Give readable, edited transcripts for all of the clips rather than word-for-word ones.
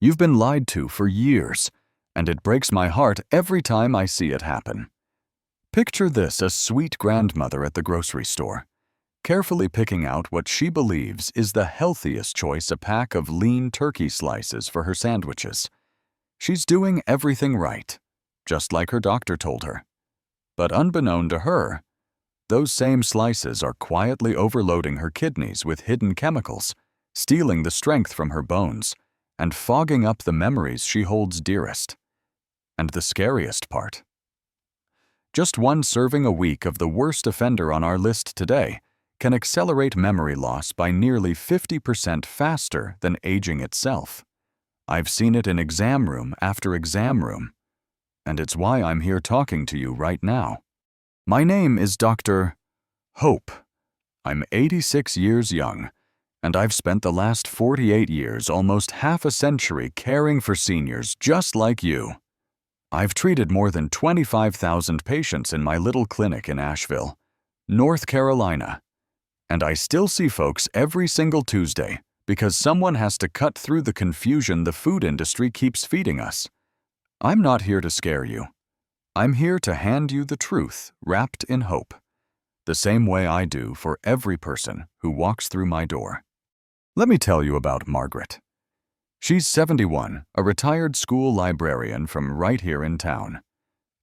You've been lied to for years, and it breaks my heart every time I see it happen. Picture this: a sweet grandmother at the grocery store, carefully picking out what she believes is the healthiest choice, a pack of lean turkey slices for her sandwiches. She's doing everything right, just like her doctor told her. But unbeknown to her, those same slices are quietly overloading her kidneys with hidden chemicals, stealing the strength from her bones, and fogging up the memories she holds dearest. And the scariest part: just one serving a week of the worst offender on our list today can accelerate memory loss by nearly 50% faster than aging itself. I've seen it in exam room after exam room, and it's why I'm here talking to you right now. My name is Dr. Hope. I'm 86 years young, and I've spent the last 48 years, almost half a century, caring for seniors just like you. I've treated more than 25,000 patients in my little clinic in Asheville, North Carolina, and I still see folks every single Tuesday because someone has to cut through the confusion the food industry keeps feeding us. I'm not here to scare you. I'm here to hand you the truth wrapped in hope, the same way I do for every person who walks through my door. Let me tell you about Margaret. She's 71, a retired school librarian from right here in town.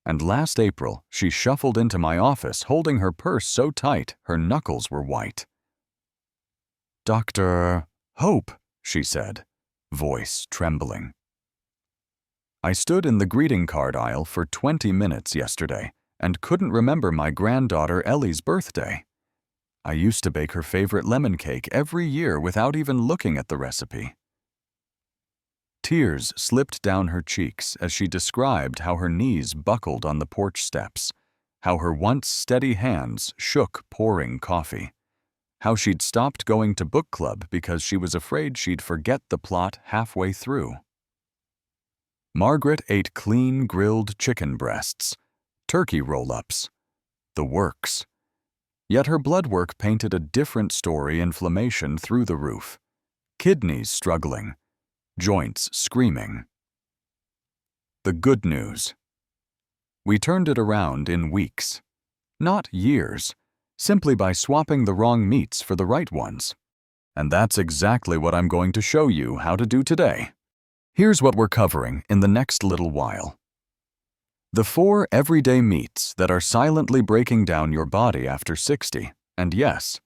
And last April, she shuffled into my office holding her purse so tight her knuckles were white. "Dr. Hope," she said, voice trembling. I stood in the greeting card aisle for 20 minutes yesterday and couldn't remember my granddaughter Ellie's birthday. I used to bake her favorite lemon cake every year without even looking at the recipe. Tears slipped down her cheeks as she described how her knees buckled on the porch steps, how her once steady hands shook pouring coffee, how she'd stopped going to book club because she was afraid she'd forget the plot halfway through. Margaret ate clean grilled chicken breasts, turkey roll-ups, the works. Yet her blood work painted a different story: inflammation through the roof, kidneys struggling, joints screaming. The good news: we turned it around in weeks, not years, simply by swapping the wrong meats for the right ones. And that's exactly what I'm going to show you how to do today. Here's what we're covering in the next little while. The 4 everyday meats that are silently breaking down your body after 60. And yes,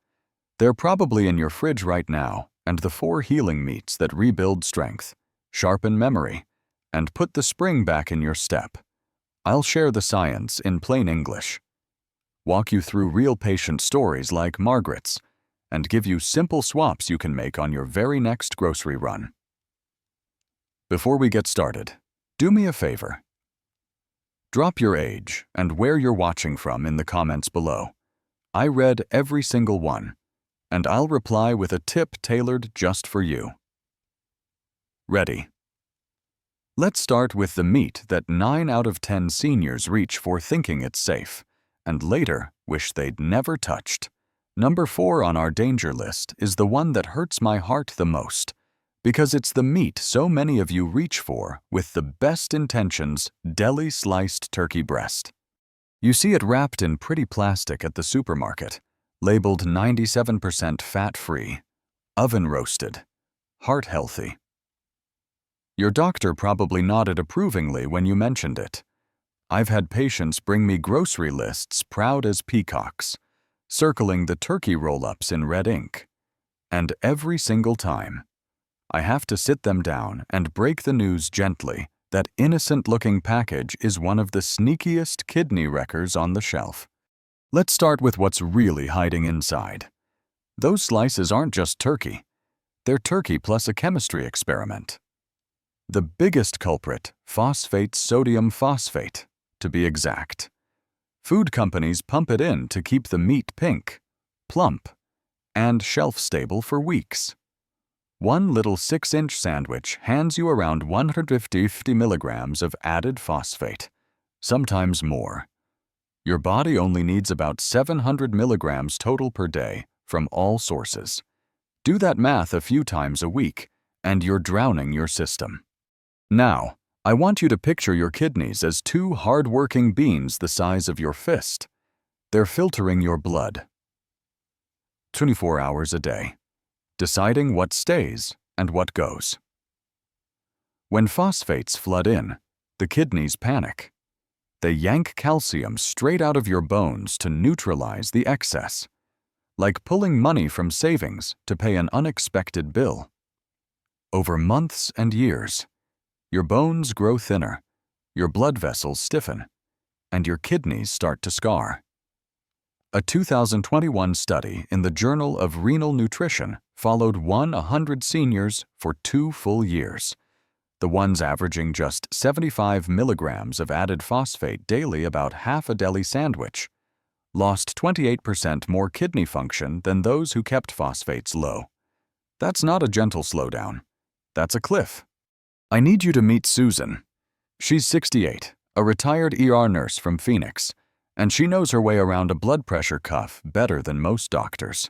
they're probably in your fridge right now, and the 4 healing meats that rebuild strength, sharpen memory, and put the spring back in your step. I'll share the science in plain English, walk you through real patient stories like Margaret's, and give you simple swaps you can make on your very next grocery run. Before we get started, do me a favor. Drop your age and where you're watching from in the comments below. I read every single one, and I'll reply with a tip tailored just for you. Ready? Let's start with the meat that 9 out of 10 seniors reach for thinking it's safe, and later wish they'd never touched. Number 4 on our danger list is the one that hurts my heart the most, because it's the meat so many of you reach for with the best intentions: deli-sliced turkey breast. You see it wrapped in pretty plastic at the supermarket, labeled 97% fat-free, oven-roasted, heart-healthy. Your doctor probably nodded approvingly when you mentioned it. I've had patients bring me grocery lists proud as peacocks, circling the turkey roll-ups in red ink. And every single time, I have to sit them down and break the news gently that innocent-looking package is one of the sneakiest kidney wreckers on the shelf. Let's start with what's really hiding inside. Those slices aren't just turkey. They're turkey plus a chemistry experiment. The biggest culprit: phosphate sodium phosphate, to be exact. Food companies pump it in to keep the meat pink, plump, and shelf-stable for weeks. One little 6-inch sandwich hands you around 150 milligrams of added phosphate, sometimes more. Your body only needs about 700 milligrams total per day from all sources. Do that math a few times a week, and you're drowning your system. Now, I want you to picture your kidneys as two hard-working beans the size of your fist. They're filtering your blood 24 hours a day, deciding what stays and what goes. When phosphates flood in, the kidneys panic. They yank calcium straight out of your bones to neutralize the excess, like pulling money from savings to pay an unexpected bill. Over months and years, your bones grow thinner, your blood vessels stiffen, and your kidneys start to scar. A 2021 study in the Journal of Renal Nutrition followed 100 seniors for 2 full years. The ones averaging just 75 milligrams of added phosphate daily, about half a deli sandwich, lost 28% more kidney function than those who kept phosphates low. That's not a gentle slowdown. That's a cliff. I need you to meet Susan. She's 68, a retired ER nurse from Phoenix, and she knows her way around a blood pressure cuff better than most doctors.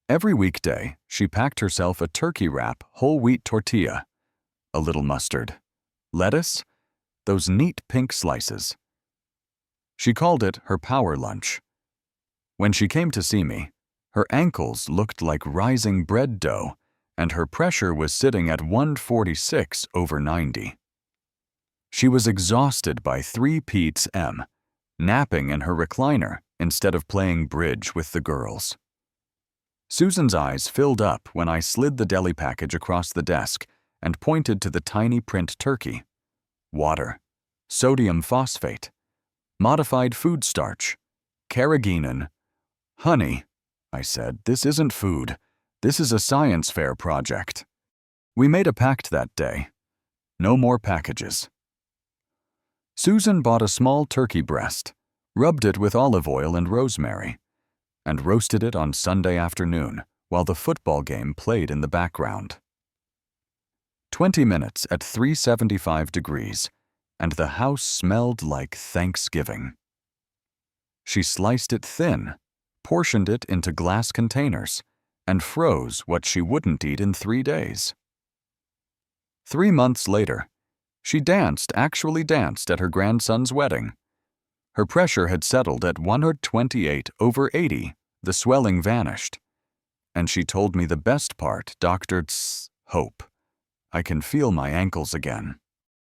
Every weekday, she packed herself a turkey wrap whole wheat tortilla, a little mustard, lettuce, those neat pink slices. She called it her power lunch. When she came to see me, her ankles looked like rising bread dough, and her pressure was sitting at 146/90. She was exhausted by 3 p.m., napping in her recliner instead of playing bridge with the girls. Susan's eyes filled up when I slid the deli package across the desk and pointed to the tiny print turkey. Water, sodium phosphate, modified food starch, carrageenan, honey. I said, "This isn't food. This is a science fair project." We made a pact that day. No more packages. Susan bought a small turkey breast, rubbed it with olive oil and rosemary, and roasted it on Sunday afternoon while the football game played in the background. 20 minutes at 375 degrees, and the house smelled like Thanksgiving. She sliced it thin, portioned it into glass containers, and froze what she wouldn't eat in 3 days. 3 months later, she actually danced at her grandson's wedding. Her pressure had settled at 128/80, the swelling vanished. And she told me the best part, Dr. Hope. I can feel my ankles again.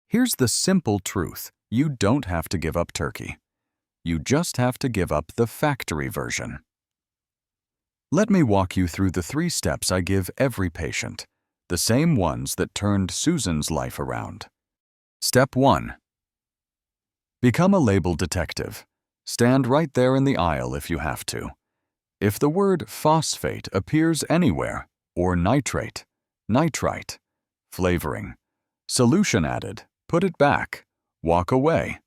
Here's the simple truth. You don't have to give up turkey. You just have to give up the factory version. Let me walk you through the 3 steps I give every patient, the same ones that turned Susan's life around. Step 1. Become a label detective. Stand right there in the aisle if you have to. If the word phosphate appears anywhere, or nitrate, nitrite, flavoring, solution added, put it back, walk away.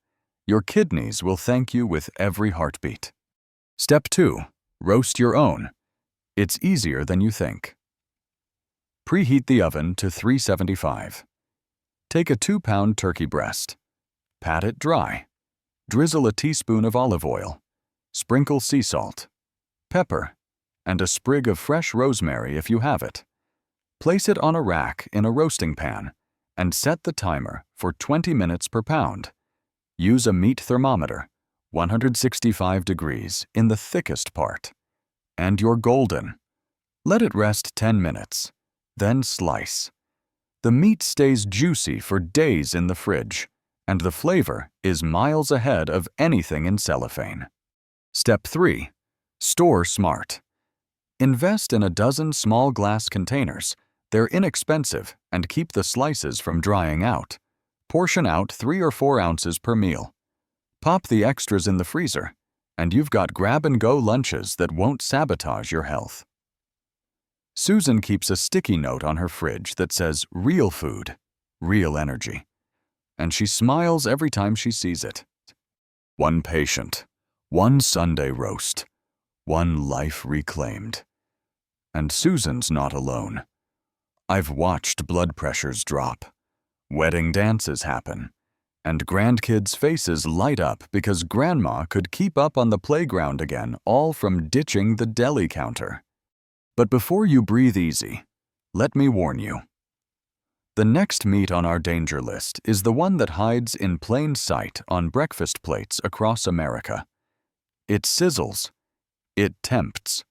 Your kidneys will thank you with every heartbeat. Step 2. Roast your own. It's easier than you think. Preheat the oven to 375. Take a 2-pound turkey breast. Pat it dry. Drizzle a teaspoon of olive oil. Sprinkle sea salt, pepper, and a sprig of fresh rosemary if you have it. Place it on a rack in a roasting pan and set the timer for 20 minutes per pound. Use a meat thermometer, 165 degrees in the thickest part. And you're golden. Let it rest 10 minutes, then slice. The meat stays juicy for days in the fridge, and the flavor is miles ahead of anything in cellophane. Step 3. Store smart. Invest in a dozen small glass containers. They're inexpensive and keep the slices from drying out. Portion out 3 or 4 ounces per meal. Pop the extras in the freezer, and you've got grab-and-go lunches that won't sabotage your health. Susan keeps a sticky note on her fridge that says real food, real energy. And she smiles every time she sees it. 1 patient, 1 Sunday roast, 1 life reclaimed. And Susan's not alone. I've watched blood pressures drop, wedding dances happen, and grandkids' faces light up because grandma could keep up on the playground again, all from ditching the deli counter. But before you breathe easy, let me warn you. The next meat on our danger list is the one that hides in plain sight on breakfast plates across America. It sizzles, it tempts,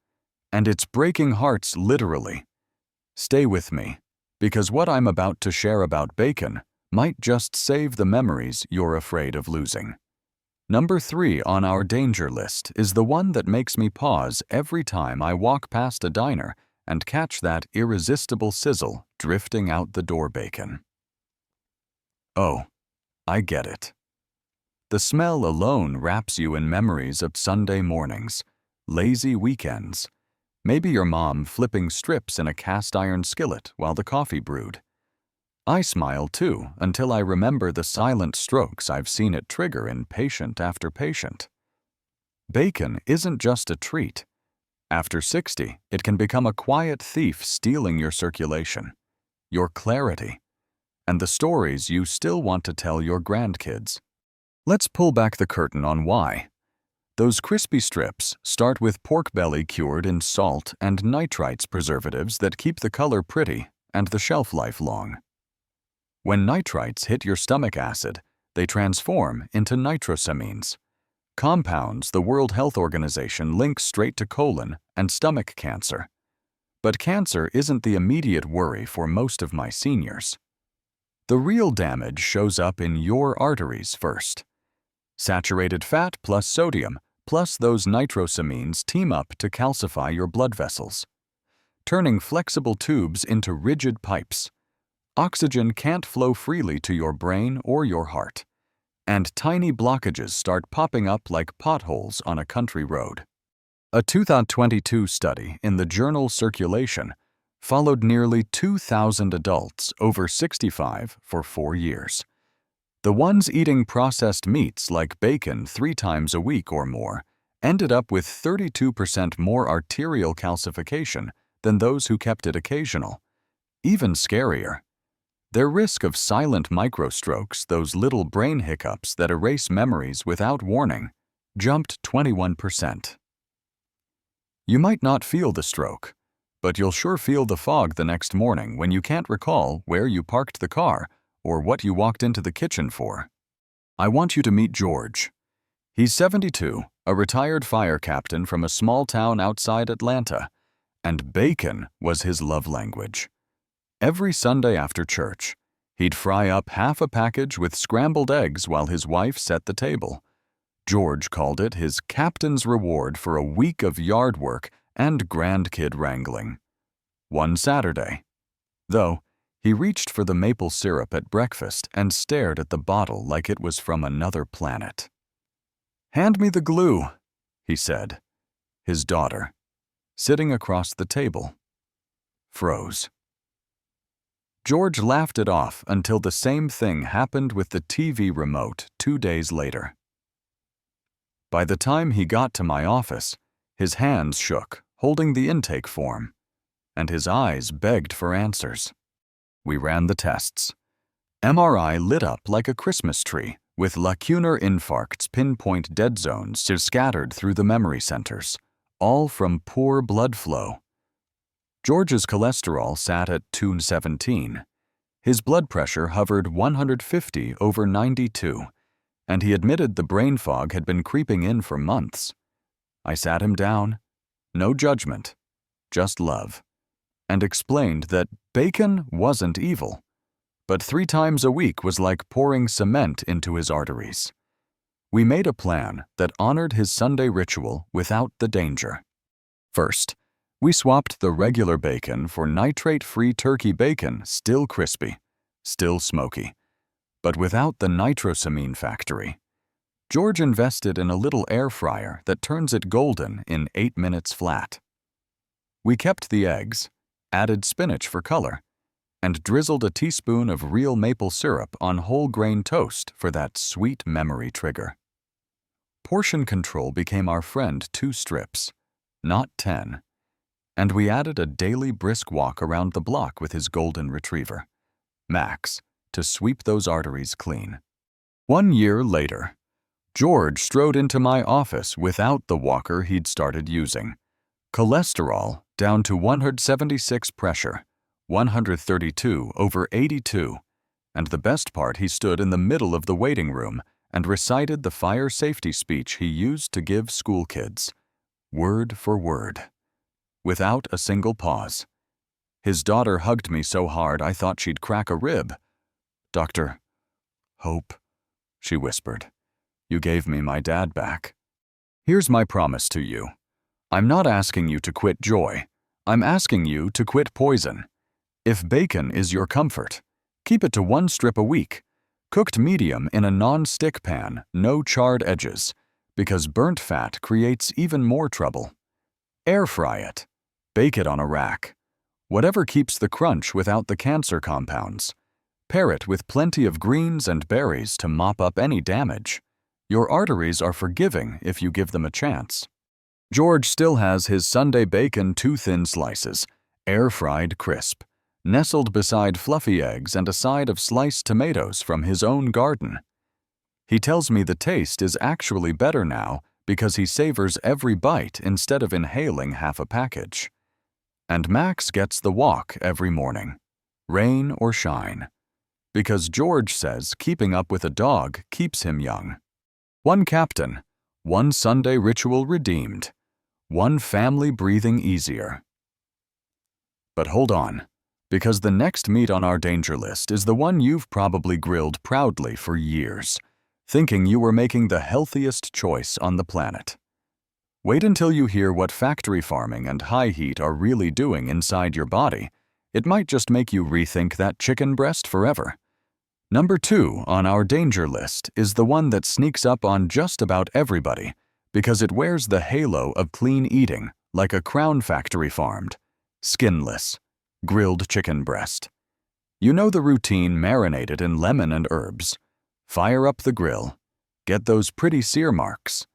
and it's breaking hearts literally. Stay with me, because what I'm about to share about bacon might just save the memories you're afraid of losing. Number 3 on our danger list is the one that makes me pause every time I walk past a diner and catch that irresistible sizzle drifting out the door bacon. Oh, I get it. The smell alone wraps you in memories of Sunday mornings, lazy weekends, maybe your mom flipping strips in a cast-iron skillet while the coffee brewed. I smile too until I remember the silent strokes I've seen it trigger in patient after patient. Bacon isn't just a treat. After 60, it can become a quiet thief stealing your circulation, your clarity, and the stories you still want to tell your grandkids. Let's pull back the curtain on why. Those crispy strips start with pork belly cured in salt and nitrites preservatives that keep the color pretty and the shelf life long. When nitrites hit your stomach acid, they transform into nitrosamines, compounds the World Health Organization links straight to colon and stomach cancer. But cancer isn't the immediate worry for most of my seniors. The real damage shows up in your arteries first. Saturated fat plus sodium plus those nitrosamines team up to calcify your blood vessels, turning flexible tubes into rigid pipes. Oxygen can't flow freely to your brain or your heart, and tiny blockages start popping up like potholes on a country road. A 2022 study in the journal Circulation followed nearly 2,000 adults over 65 for 4 years. The ones eating processed meats like bacon 3 times a week or more ended up with 32% more arterial calcification than those who kept it occasional. Even scarier, their risk of silent microstrokes, those little brain hiccups that erase memories without warning, jumped 21%. You might not feel the stroke, but you'll sure feel the fog the next morning when you can't recall where you parked the car or what you walked into the kitchen for. I want you to meet George. He's 72, a retired fire captain from a small town outside Atlanta, and bacon was his love language. Every Sunday after church, he'd fry up half a package with scrambled eggs while his wife set the table. George called it his captain's reward for a week of yard work and grandkid wrangling. One Saturday, though, he reached for the maple syrup at breakfast and stared at the bottle like it was from another planet. "Hand me the glue," he said. His daughter, sitting across the table, froze. George laughed it off until the same thing happened with the TV remote 2 days later. By the time he got to my office, his hands shook, holding the intake form, and his eyes begged for answers. We ran the tests. MRI lit up like a Christmas tree, with lacunar infarcts pinpoint dead zones scattered through the memory centers, all from poor blood flow. George's cholesterol sat at 217. His blood pressure hovered 150 over 92, and he admitted the brain fog had been creeping in for months. I sat him down, no judgment, just love, and explained that bacon wasn't evil, but 3 times a week was like pouring cement into his arteries. We made a plan that honored his Sunday ritual without the danger. First, we swapped the regular bacon for nitrate-free turkey bacon, still crispy, still smoky, but without the nitrosamine factory. George invested in a little air fryer that turns it golden in 8 minutes flat. We kept the eggs, added spinach for color, and drizzled a teaspoon of real maple syrup on whole grain toast for that sweet memory trigger. Portion control became our friend 2 strips, not 10. And we added a daily brisk walk around the block with his golden retriever, Max, to sweep those arteries clean. 1 year later, George strode into my office without the walker he'd started using. Cholesterol down to 176 pressure, 132/82, and the best part, he stood in the middle of the waiting room and recited the fire safety speech he used to give school kids, word for word, without a single pause. His daughter hugged me so hard I thought she'd crack a rib. "Dr. Hope," she whispered, "you gave me my dad back. Here's my promise to you. I'm not asking you to quit joy. I'm asking you to quit poison. If bacon is your comfort, keep it to 1 strip a week, cooked medium in a non-stick pan, no charred edges, because burnt fat creates even more trouble. Air fry it. Bake it on a rack. Whatever keeps the crunch without the cancer compounds. Pair it with plenty of greens and berries to mop up any damage. Your arteries are forgiving if you give them a chance." George still has his Sunday bacon 2 thin slices, air-fried crisp, nestled beside fluffy eggs and a side of sliced tomatoes from his own garden. He tells me the taste is actually better now because he savors every bite instead of inhaling half a package. And Max gets the walk every morning, rain or shine, because George says keeping up with a dog keeps him young. 1 captain, 1 Sunday ritual redeemed, 1 family breathing easier. But hold on, because the next meat on our danger list is the one you've probably grilled proudly for years, thinking you were making the healthiest choice on the planet. Wait until you hear what factory farming and high heat are really doing inside your body. It might just make you rethink that chicken breast forever. Number 2 on our danger list is the one that sneaks up on just about everybody because it wears the halo of clean eating like a crown factory farmed, skinless, grilled chicken breast. You know the routine marinated in lemon and herbs. Fire up the grill, get those pretty sear marks,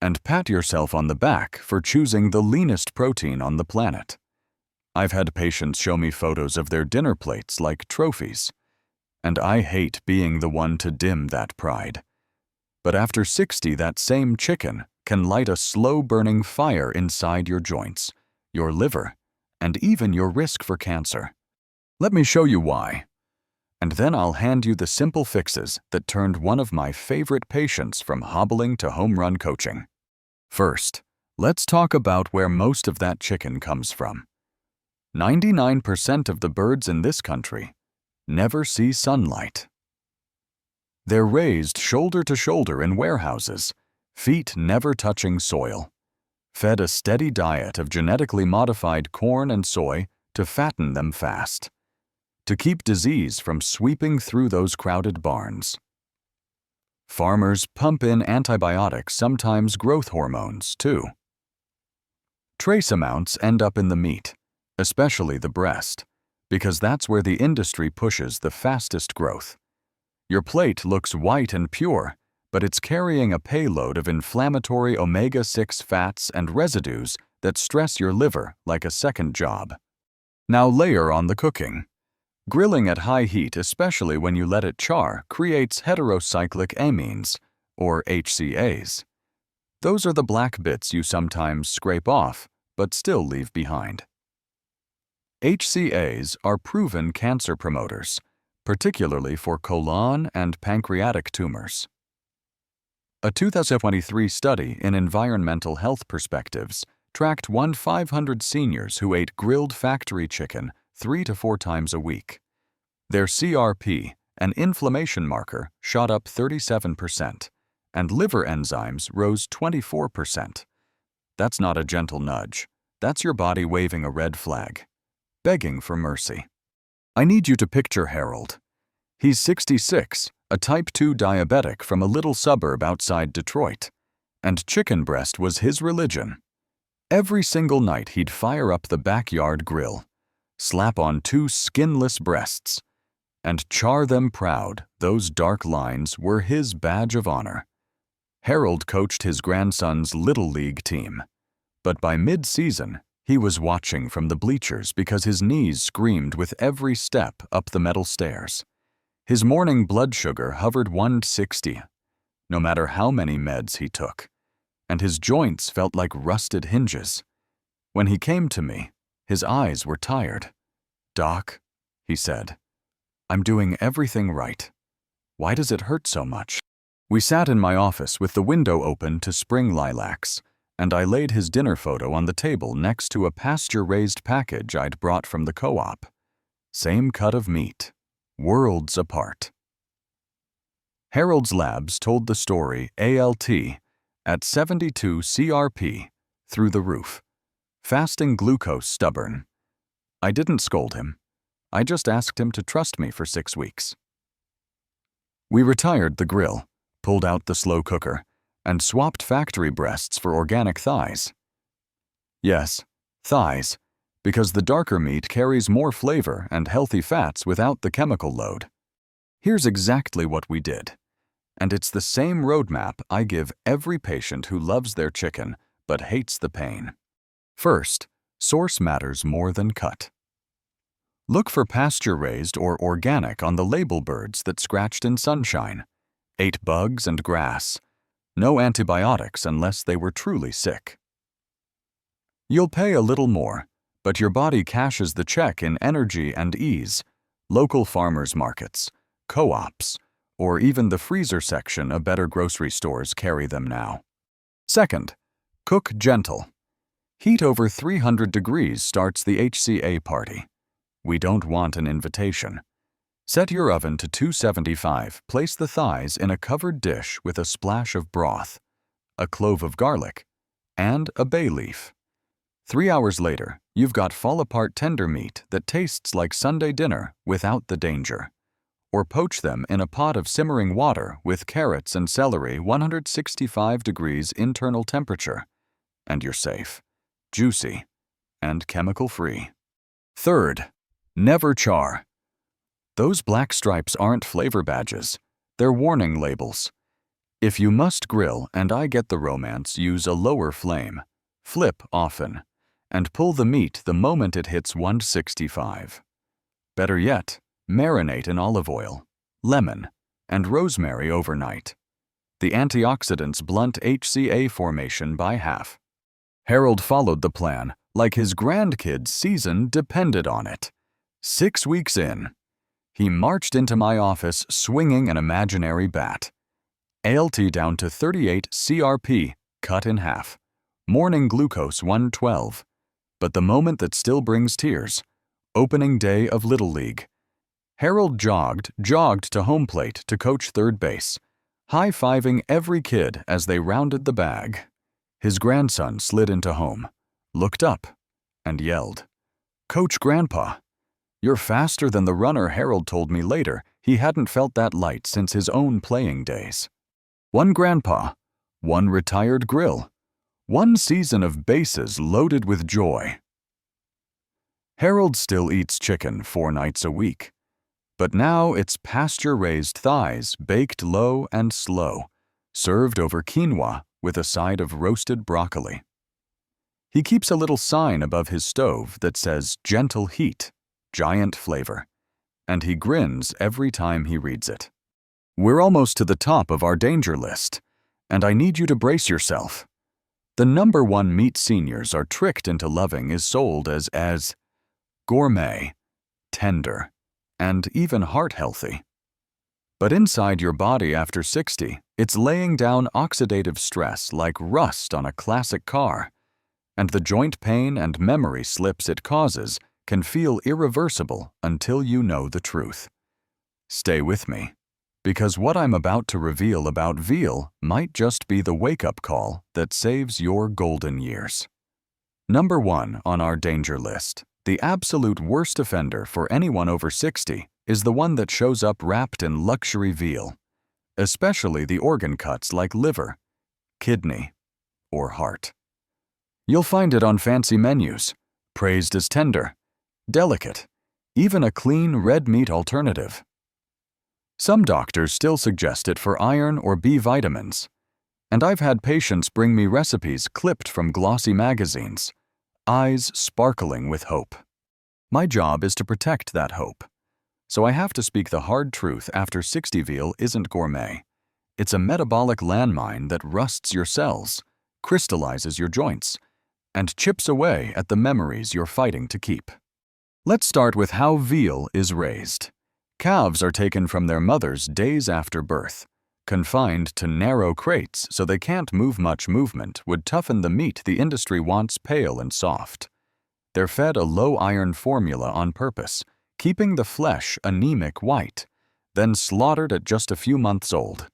and pat yourself on the back for choosing the leanest protein on the planet. I've had patients show me photos of their dinner plates like trophies, and I hate being the one to dim that pride. But after 60, that same chicken can light a slow-burning fire inside your joints, your liver, and even your risk for cancer. Let me show you why. And then I'll hand you the simple fixes that turned one of my favorite patients from hobbling to home run coaching. First, let's talk about where most of that chicken comes from. 99% of the birds in this country never see sunlight. They're raised shoulder to shoulder in warehouses, feet never touching soil, fed a steady diet of genetically modified corn and soy to fatten them fast, to keep disease from sweeping through those crowded barns. Farmers pump in antibiotics, sometimes growth hormones, too. Trace amounts end up in the meat, especially the breast, because that's where the industry pushes the fastest growth. Your plate looks white and pure, but it's carrying a payload of inflammatory omega-6 fats and residues that stress your liver like a second job. Now layer on the cooking. Grilling at high heat, especially when you let it char, creates heterocyclic amines, or HCAs. Those are the black bits you sometimes scrape off, but still leave behind. HCAs are proven cancer promoters, particularly for colon and pancreatic tumors. A 2023 study in Environmental Health Perspectives tracked 500 seniors who ate grilled factory chicken 3 to 4 times a week. Their CRP, an inflammation marker, shot up 37%, and liver enzymes rose 24%. That's not a gentle nudge. That's your body waving a red flag, begging for mercy. I need you to picture Harold. He's 66, a type 2 diabetic from a little suburb outside Detroit, and chicken breast was his religion. Every single night he'd fire up the backyard grill, slap on 2 skinless breasts, and char them proud. Those dark lines were his badge of honor. Harold coached his grandson's Little League team, but by mid-season, he was watching from the bleachers because his knees screamed with every step up the metal stairs. His morning blood sugar hovered 160, no matter how many meds he took, and his joints felt like rusted hinges. When he came to me, his eyes were tired. "Doc," he said. "I'm doing everything right. Why does it hurt so much?" We sat in my office with the window open to spring lilacs, and I laid his dinner photo on the table next to a pasture-raised package I'd brought from the co-op. Same cut of meat, worlds apart. Harold's Labs told the story ALT at 72 CRP, through the roof. Fasting glucose stubborn. I didn't scold him. I just asked him to trust me for 6 weeks. We retired the grill, pulled out the slow cooker, and swapped factory breasts for organic thighs. Yes, thighs, because the darker meat carries more flavor and healthy fats without the chemical load. Here's exactly what we did. And it's the same roadmap I give every patient who loves their chicken but hates the pain. First, source matters more than cut. Look for pasture-raised or organic on the label birds that scratched in sunshine. Ate bugs and grass. No antibiotics unless they were truly sick. You'll pay a little more, but your body cashes the check in energy and ease, local farmers markets, co-ops, or even the freezer section of better grocery stores carry them now. Second, cook gentle. Heat over 300 degrees starts the HCA party. We don't want an invitation. Set your oven to 275, place the thighs in a covered dish with a splash of broth, a clove of garlic, and a bay leaf. 3 hours later, you've got fall-apart tender meat that tastes like Sunday dinner without the danger. Or poach them in a pot of simmering water with carrots and celery 165 degrees internal temperature, and you're safe, juicy, and chemical-free. Third, never char. Those black stripes aren't flavor badges, they're warning labels. If you must grill and I get the romance, use a lower flame, flip often, and pull the meat the moment it hits 165. Better yet, marinate in olive oil, lemon, and rosemary overnight. The antioxidants blunt HCA formation by half. Harold followed the plan like his grandkids' season depended on it. 6 weeks in, he marched into my office swinging an imaginary bat. ALT down to 38 CRP, cut in half. Morning glucose 112. But the moment that still brings tears, opening day of Little League. Harold jogged to home plate to coach third base, high-fiving every kid as they rounded the bag. His grandson slid into home, looked up, and yelled, "Coach Grandpa, you're faster than the runner." Harold told me later he hadn't felt that light since his own playing days. One grandpa, one retired grill, one season of bases loaded with joy. Harold still eats chicken 4 nights a week. But now it's pasture-raised thighs baked low and slow, served over quinoa with a side of roasted broccoli. He keeps a little sign above his stove that says gentle heat, giant flavor, and he grins every time he reads it. We're almost to the top of our danger list, and I need you to brace yourself. The #1 meat seniors are tricked into loving is sold as gourmet, tender, and even heart-healthy. But inside your body after 60, it's laying down oxidative stress like rust on a classic car, and the joint pain and memory slips it causes can feel irreversible until you know the truth. Stay with me, because what I'm about to reveal about veal might just be the wake-up call that saves your golden years. #1 on our danger list. The absolute worst offender for anyone over 60 is the one that shows up wrapped in luxury veal, especially the organ cuts like liver, kidney, or heart. You'll find it on fancy menus, praised as tender, delicate, even a clean red meat alternative. Some doctors still suggest it for iron or B vitamins, and I've had patients bring me recipes clipped from glossy magazines, eyes sparkling with hope. My job is to protect that hope, so I have to speak the hard truth. After 60 veal isn't gourmet. It's a metabolic landmine that rusts your cells, crystallizes your joints, and chips away at the memories you're fighting to keep. Let's start with how veal is raised. Calves are taken from their mothers days after birth. Confined to narrow crates so they can't move much movement would toughen the meat the industry wants pale and soft. They're fed a low-iron formula on purpose, keeping the flesh anemic white, then slaughtered at just a few months old.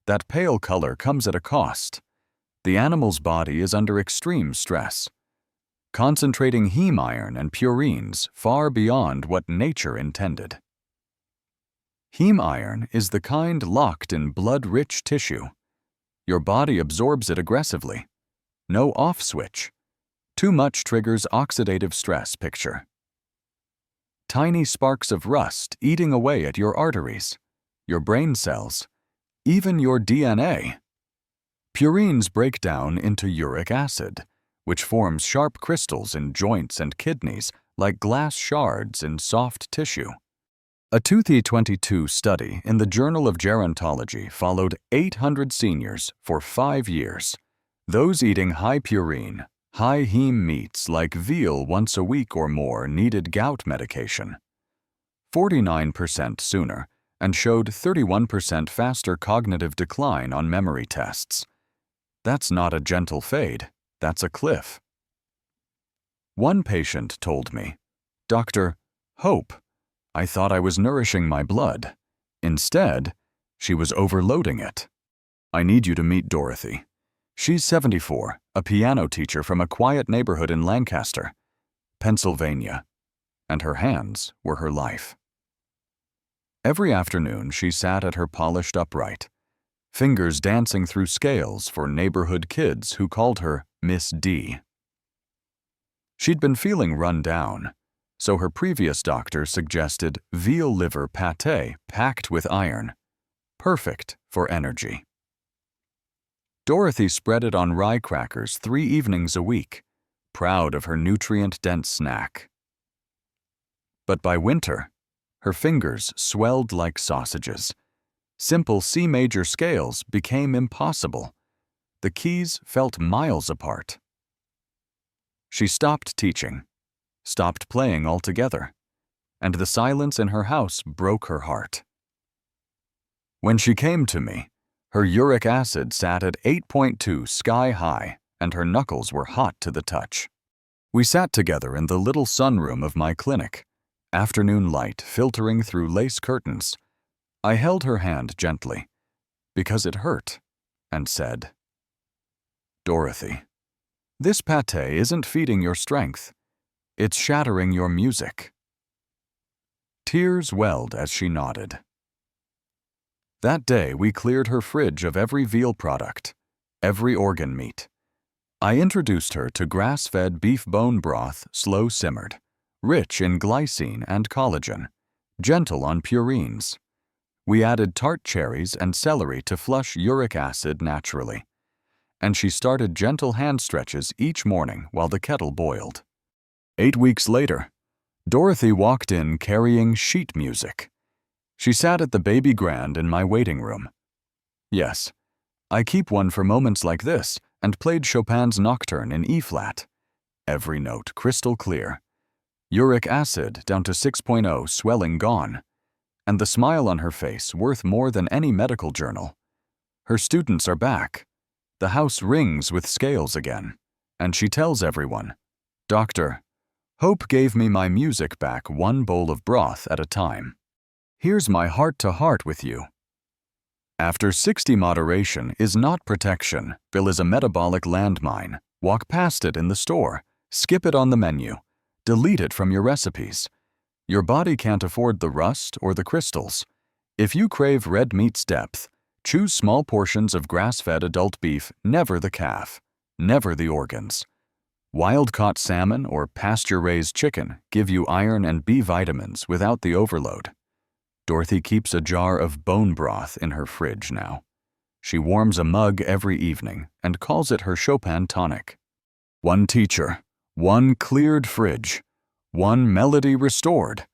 That pale color comes at a cost. The animal's body is under extreme stress, concentrating heme iron and purines far beyond what nature intended. Heme iron is the kind locked in blood-rich tissue. Your body absorbs it aggressively. No off switch. Too much triggers oxidative stress picture. Tiny sparks of rust eating away at your arteries, your brain cells, even your DNA. Purines break down into uric acid, which forms sharp crystals in joints and kidneys like glass shards in soft tissue. A 2022 study in the Journal of Gerontology followed 800 seniors for 5 years. Those eating high purine, high heme meats like veal once a week or more needed gout medication. 49% sooner, and showed 31% faster cognitive decline on memory tests. That's not a gentle fade, that's a cliff. One patient told me, "Dr. Hope, I thought I was nourishing my blood. Instead, she was overloading it." I need you to meet Dorothy. She's 74, a piano teacher from a quiet neighborhood in Lancaster, Pennsylvania, and her hands were her life. Every afternoon, she sat at her polished upright, fingers dancing through scales for neighborhood kids who called her Miss D. She'd been feeling run down, so her previous doctor suggested veal liver pâté packed with iron, perfect for energy. Dorothy spread it on rye crackers 3 evenings a week, proud of her nutrient-dense snack. But by winter, her fingers swelled like sausages. Simple C major scales became impossible. The keys felt miles apart. She stopped teaching, stopped playing altogether, and the silence in her house broke her heart. When she came to me, her uric acid sat at 8.2 sky high, and her knuckles were hot to the touch. We sat together in the little sunroom of my clinic, afternoon light filtering through lace curtains. I held her hand gently, because it hurt, and said, "Dorothy, this pâté isn't feeding your strength. It's shattering your music." Tears welled as she nodded. That day, we cleared her fridge of every veal product, every organ meat. I introduced her to grass-fed beef bone broth, slow-simmered, rich in glycine and collagen, gentle on purines. We added tart cherries and celery to flush uric acid naturally, and she started gentle hand stretches each morning while the kettle boiled. 8 weeks later, Dorothy walked in carrying sheet music. She sat at the baby grand in my waiting room. Yes, I keep one for moments like this, and played Chopin's Nocturne in E-flat. Every note crystal clear. Uric acid down to 6.0, swelling gone. And the smile on her face worth more than any medical journal. Her students are back. The house rings with scales again. And she tells everyone, "Doctor, Hope gave me my music back one bowl of broth at a time. Here's my heart-to-heart with you." After 60 moderation is not protection. Bill is a metabolic landmine. Walk past it in the store. Skip it on the menu. Delete it from your recipes. Your body can't afford the rust or the crystals. If you crave red meat's depth, choose small portions of grass-fed adult beef, never the calf, never the organs. Wild-caught salmon or pasture-raised chicken give you iron and B vitamins without the overload. Dorothy keeps a jar of bone broth in her fridge now. She warms a mug every evening and calls it her Chopin tonic. One teacher, one cleared fridge, one melody restored.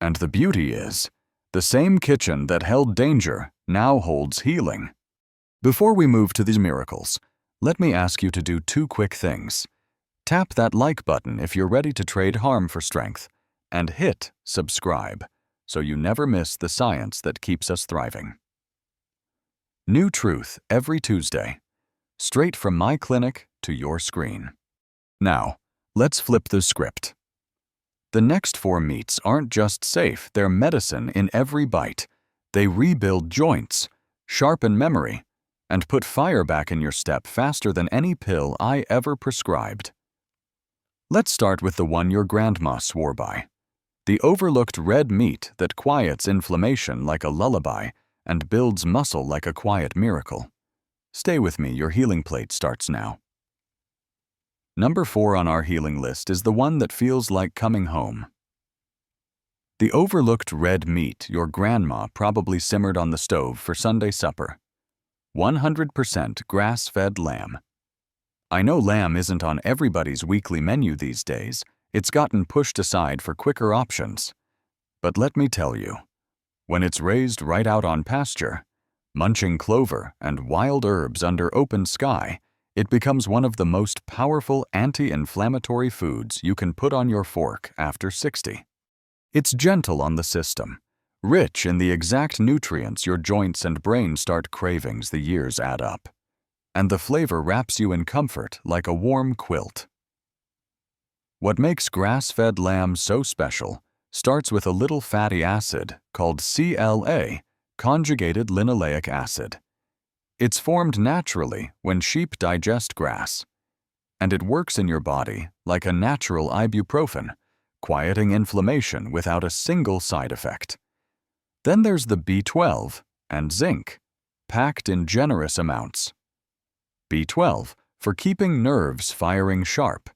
And the beauty is, the same kitchen that held danger now holds healing. Before we move to these miracles, let me ask you to do 2 quick things. Tap that like button if you're ready to trade harm for strength. and hit subscribe so you never miss the science that keeps us thriving. New truth every Tuesday, straight from my clinic to your screen. Now, let's flip the script. The next 4 meats aren't just safe, they're medicine in every bite. They rebuild joints, sharpen memory, and put fire back in your step faster than any pill I ever prescribed. Let's start with the one your grandma swore by. The overlooked red meat that quiets inflammation like a lullaby and builds muscle like a quiet miracle. Stay with me, your healing plate starts now. Number 4 on our healing list is the one that feels like coming home. The overlooked red meat your grandma probably simmered on the stove for Sunday supper. 100% grass-fed lamb. I know lamb isn't on everybody's weekly menu these days. It's gotten pushed aside for quicker options. But let me tell you, when it's raised right out on pasture, munching clover and wild herbs under open sky, it becomes one of the most powerful anti-inflammatory foods you can put on your fork after 60. It's gentle on the system, rich in the exact nutrients your joints and brain start craving as the years add up, and the flavor wraps you in comfort like a warm quilt. What makes grass-fed lamb so special starts with a little fatty acid called CLA, conjugated linoleic acid. It's formed naturally when sheep digest grass, and it works in your body like a natural ibuprofen, quieting inflammation without a single side effect. Then there's the B12 and zinc, packed in generous amounts. B12 for keeping nerves firing sharp,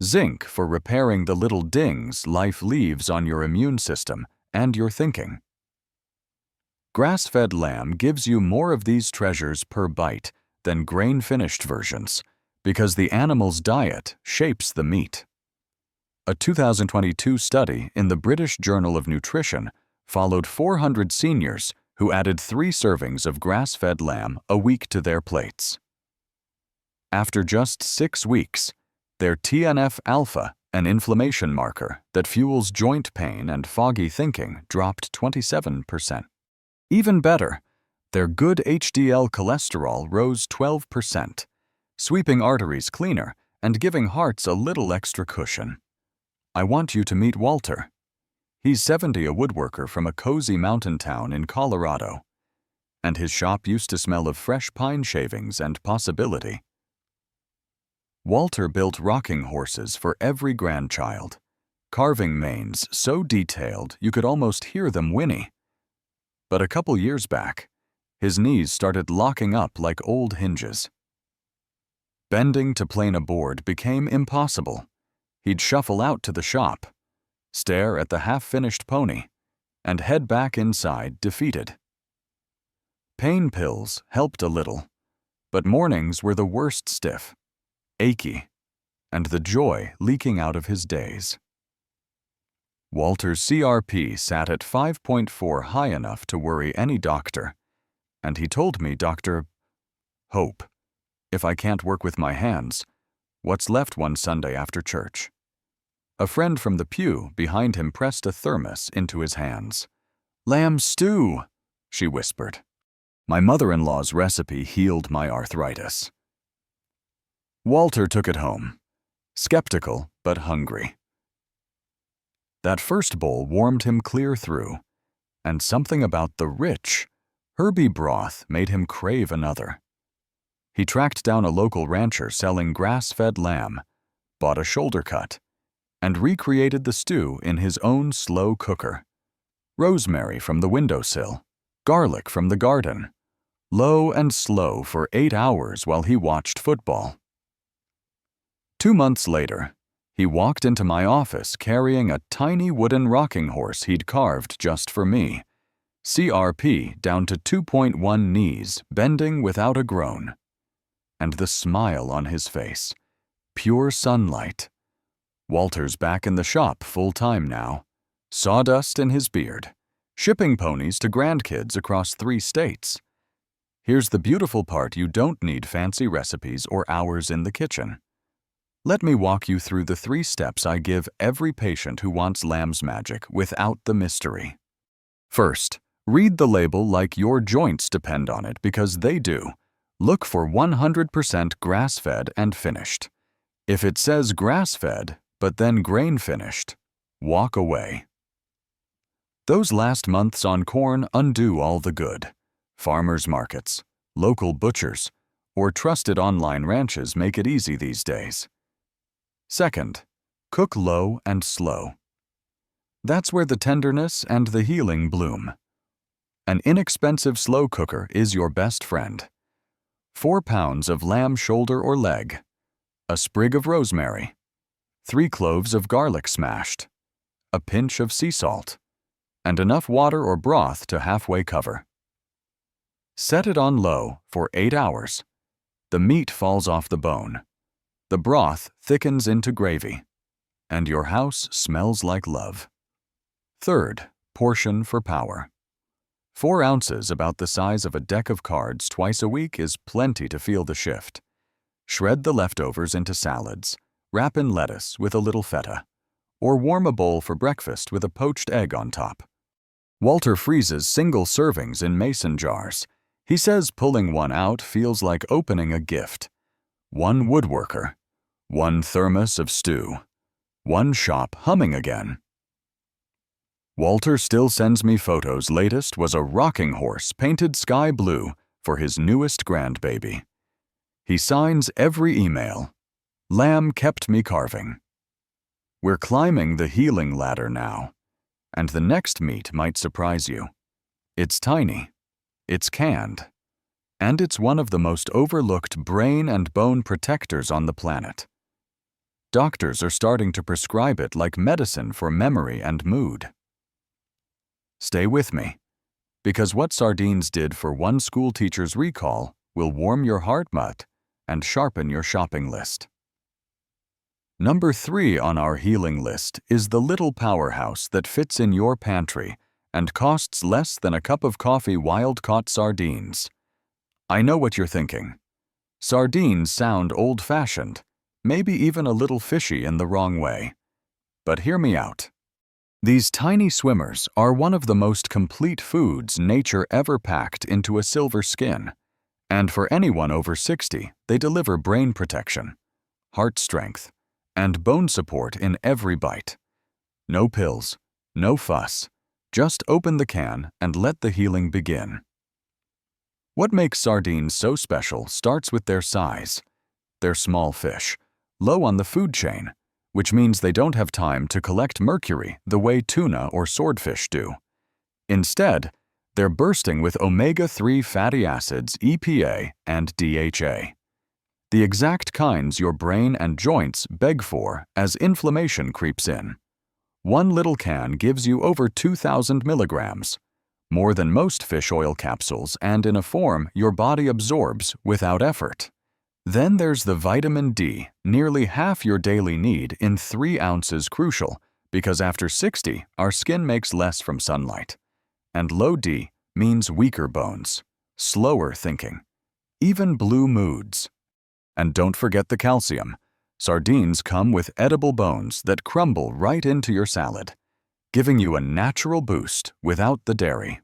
zinc for repairing the little dings life leaves on your immune system and your thinking. Grass-fed lamb gives you more of these treasures per bite than grain-finished versions because the animal's diet shapes the meat. A 2022 study in the British Journal of Nutrition followed 400 seniors who added 3 servings of grass-fed lamb a week to their plates. After just 6 weeks, their TNF-alpha, an inflammation marker that fuels joint pain and foggy thinking, dropped 27%. Even better, their good HDL cholesterol rose 12%, sweeping arteries cleaner and giving hearts a little extra cushion. I want you to meet Walter. He's 70, a woodworker from a cozy mountain town in Colorado, and his shop used to smell of fresh pine shavings and possibility. Walter built rocking horses for every grandchild, carving manes so detailed you could almost hear them whinny. But a couple years back, his knees started locking up like old hinges. Bending to plane a board became impossible. He'd shuffle out to the shop, stare at the half-finished pony, and head back inside defeated. Pain pills helped a little, but mornings were the worst, stiff, achy, and the joy leaking out of his days. Walter's CRP sat at 5.4, high enough to worry any doctor, and he told me, Dr. Hope, if I can't work with my hands, what's left one Sunday after church? A friend from the pew behind him pressed a thermos into his hands. "Lamb stew," she whispered. My mother-in-law's recipe healed my arthritis. Walter took it home, skeptical but hungry. That first bowl warmed him clear through, and something about the rich, herby broth made him crave another. He tracked down a local rancher selling grass-fed lamb, bought a shoulder cut, and recreated the stew in his own slow cooker. Rosemary from the windowsill, garlic from the garden, low and slow for 8 hours while he watched football. 2 months later, he walked into my office carrying a tiny wooden rocking horse he'd carved just for me, CRP down to 2.1 knees, bending without a groan. And the smile on his face, pure sunlight. Walter's back in the shop full-time now, sawdust in his beard, shipping ponies to grandkids across 3 states. Here's the beautiful part: you don't need fancy recipes or hours in the kitchen. Let me walk you through the 3 steps I give every patient who wants lamb's magic without the mystery. First, read the label like your joints depend on it, because they do. Look for 100% grass-fed and finished. If it says grass-fed, but then grain-finished, walk away. Those last months on corn undo all the good. Farmers markets, local butchers, or trusted online ranches make it easy these days. Second, cook low and slow. That's where the tenderness and the healing bloom. An inexpensive slow cooker is your best friend. 4 pounds of lamb shoulder or leg, a sprig of rosemary, 3 cloves of garlic smashed, a pinch of sea salt, and enough water or broth to halfway cover. Set it on low for 8 hours. The meat falls off the bone. The broth thickens into gravy, and your house smells like love. Third, portion for power. 4 ounces, about the size of a deck of cards, twice a week is plenty to feel the shift. Shred the leftovers into salads, wrap in lettuce with a little feta, or warm a bowl for breakfast with a poached egg on top. Walter freezes single servings in mason jars. He says pulling one out feels like opening a gift. 1 woodworker, 1 thermos of stew, 1 shop humming again. Walter still sends me photos. Latest was a rocking horse painted sky blue for his newest grandbaby. He signs every email. Lamb kept me carving. We're climbing the healing ladder now, and the next meat might surprise you. It's tiny, it's canned, and it's one of the most overlooked brain and bone protectors on the planet. Doctors are starting to prescribe it like medicine for memory and mood. Stay with me, because what sardines did for one school teacher's recall will warm your heart and sharpen your shopping list. Number 3 on our healing list is the little powerhouse that fits in your pantry and costs less than a cup of coffee: wild-caught sardines. I know what you're thinking. Sardines sound old-fashioned, maybe even a little fishy in the wrong way. But hear me out. These tiny swimmers are one of the most complete foods nature ever packed into a silver skin. And for anyone over 60, they deliver brain protection, heart strength, and bone support in every bite. No pills, no fuss. Just open the can and let the healing begin. What makes sardines so special starts with their size. They're small fish, low on the food chain, which means they don't have time to collect mercury the way tuna or swordfish do. Instead, they're bursting with omega-3 fatty acids, EPA, and DHA. The exact kinds your brain and joints beg for as inflammation creeps in. 1 little can gives you over 2,000 milligrams, more than most fish oil capsules, and in a form your body absorbs without effort. Then there's the vitamin D, nearly half your daily need in 3 ounces, crucial because after 60, our skin makes less from sunlight. And low D means weaker bones, slower thinking, even blue moods. And don't forget the calcium. Sardines come with edible bones that crumble right into your salad, giving you a natural boost without the dairy.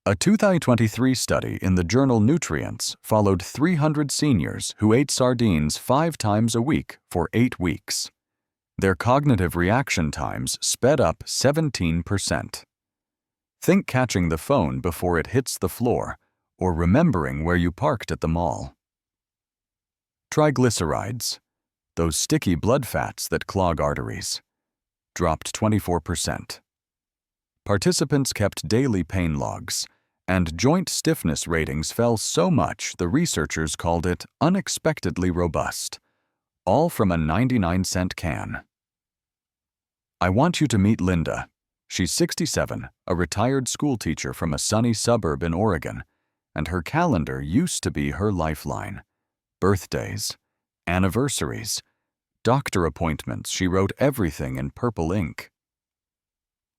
A 2023 study in the journal Nutrients followed 300 seniors who ate sardines 5 times a week for 8 weeks. Their cognitive reaction times sped up 17%. Think catching the phone before it hits the floor, or remembering where you parked at the mall. Triglycerides, those sticky blood fats that clog arteries, dropped 24%. Participants kept daily pain logs, and joint stiffness ratings fell so much the researchers called it unexpectedly robust, all from a 99-cent can. I want you to meet Linda. She's 67, a retired schoolteacher from a sunny suburb in Oregon, and her calendar used to be her lifeline. Birthdays, anniversaries, doctor appointments, she wrote everything in purple ink.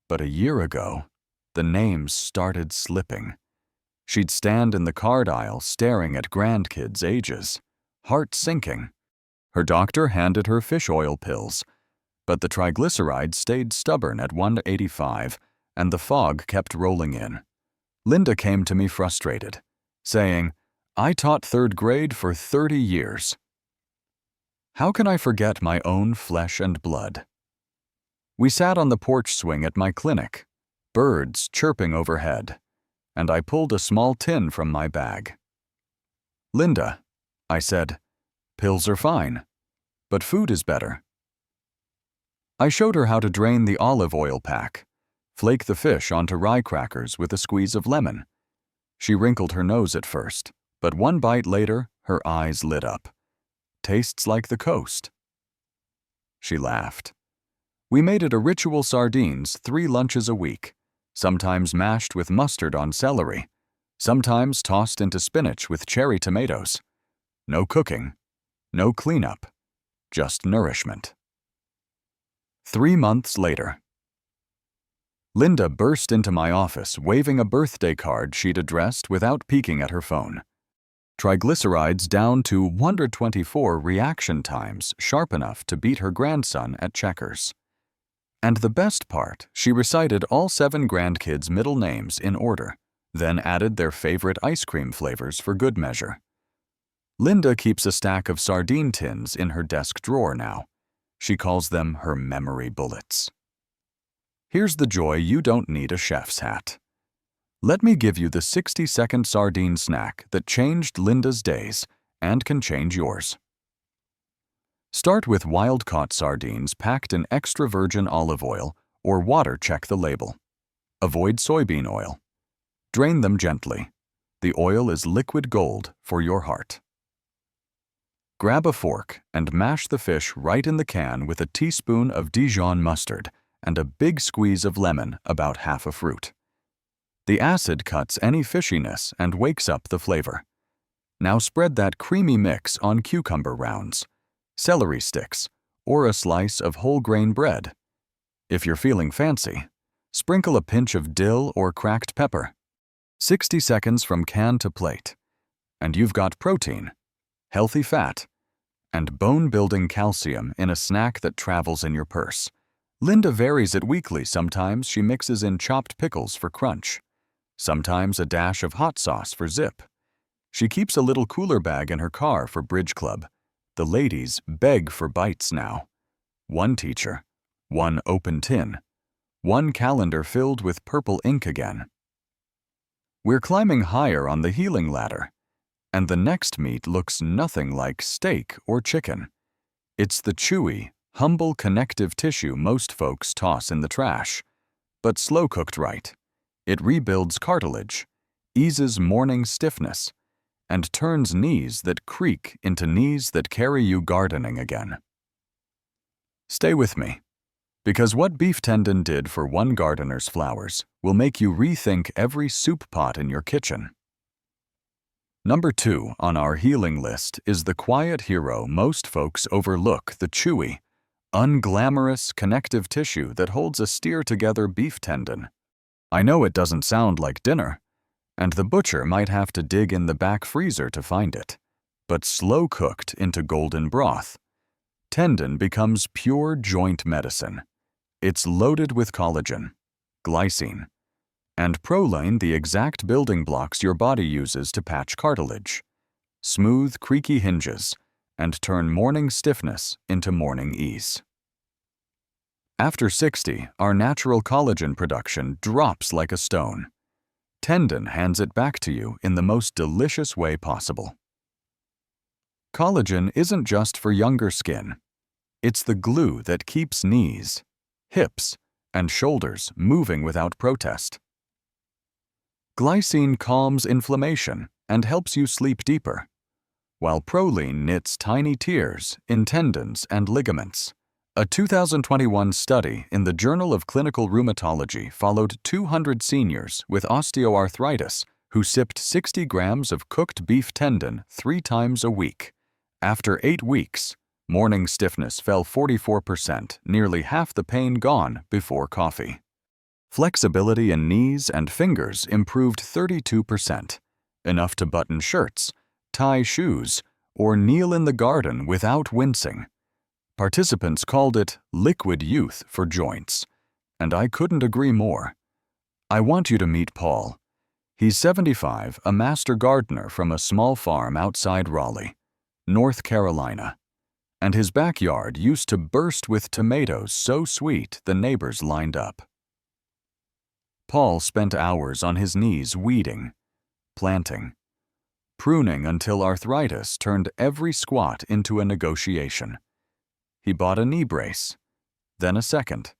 But a year ago, the names started slipping. She'd stand in the card aisle staring at grandkids' ages, heart sinking. Her doctor handed her fish oil pills, but the triglycerides stayed stubborn at 185, and the fog kept rolling in. Linda came to me frustrated, saying, "I taught third grade for 30 years. How can I forget my own flesh and blood?" We sat on the porch swing at my clinic, birds chirping overhead, and I pulled a small tin from my bag. "Linda," I said, "pills are fine, but food is better." I showed her how to drain the olive oil pack, flake the fish onto rye crackers with a squeeze of lemon. She wrinkled her nose at first, but one bite later, her eyes lit up. "Tastes like the coast." She laughed. We made it a ritual: sardines 3 lunches a week, sometimes mashed with mustard on celery, sometimes tossed into spinach with cherry tomatoes. No cooking, no cleanup, just nourishment. 3 months later. Linda burst into my office waving a birthday card she'd addressed without peeking at her phone. Triglycerides down to 124 reaction times sharp enough to beat her grandson at checkers. And the best part, she recited all 7 grandkids' middle names in order, then added their favorite ice cream flavors for good measure. Linda keeps a stack of sardine tins in her desk drawer now. She calls them her memory bullets. Here's the joy you don't need a chef's hat. Let me give you the 60-second sardine snack that changed Linda's days and can change yours. Start with wild-caught sardines packed in extra virgin olive oil or water. Check the label. Avoid soybean oil. Drain them gently. The oil is liquid gold for your heart. Grab a fork and mash the fish right in the can with a teaspoon of Dijon mustard and a big squeeze of lemon, about half a fruit. The acid cuts any fishiness and wakes up the flavor. Now spread that creamy mix on cucumber rounds, celery sticks, or a slice of whole grain bread. If you're feeling fancy, sprinkle a pinch of dill or cracked pepper. 60 seconds from can to plate, and you've got protein, healthy fat, and bone-building calcium in a snack that travels in your purse. Linda varies it weekly. Sometimes she mixes in chopped pickles for crunch, sometimes a dash of hot sauce for zip. She keeps a little cooler bag in her car for bridge club. The ladies beg for bites now. 1 teacher, 1 open tin, 1 calendar filled with purple ink again. We're climbing higher on the healing ladder, and the next meat looks nothing like steak or chicken. It's the chewy, humble connective tissue most folks toss in the trash. But slow-cooked right, it rebuilds cartilage, eases morning stiffness, and turns knees that creak into knees that carry you gardening again. Stay with me, because what beef tendon did for one gardener's flowers will make you rethink every soup pot in your kitchen. Number 2 on our healing list is the quiet hero most folks overlook: the chewy, unglamorous connective tissue that holds a steer-together beef tendon. I know it doesn't sound like dinner, and the butcher might have to dig in the back freezer to find it, but slow-cooked into golden broth, tendon becomes pure joint medicine. It's loaded with collagen, glycine, and proline, the exact building blocks your body uses to patch cartilage, smooth, creaky hinges, and turn morning stiffness into morning ease. After 60, our natural collagen production drops like a stone. Tendon hands it back to you in the most delicious way possible. Collagen isn't just for younger skin. It's the glue that keeps knees, hips, and shoulders moving without protest. Glycine calms inflammation and helps you sleep deeper, while proline knits tiny tears in tendons and ligaments. A 2021 study in the Journal of Clinical Rheumatology followed 200 seniors with osteoarthritis who sipped 60 grams of cooked beef tendon 3 times a week. After 8 weeks, morning stiffness fell 44%, nearly half the pain gone before coffee. Flexibility in knees and fingers improved 32%, enough to button shirts, tie shoes, or kneel in the garden without wincing. Participants called it liquid youth for joints, and I couldn't agree more. I want you to meet Paul. He's 75, a master gardener from a small farm outside Raleigh, North Carolina, and his backyard used to burst with tomatoes so sweet the neighbors lined up. Paul spent hours on his knees weeding, planting, pruning until arthritis turned every squat into a negotiation. He bought a knee brace, then a second,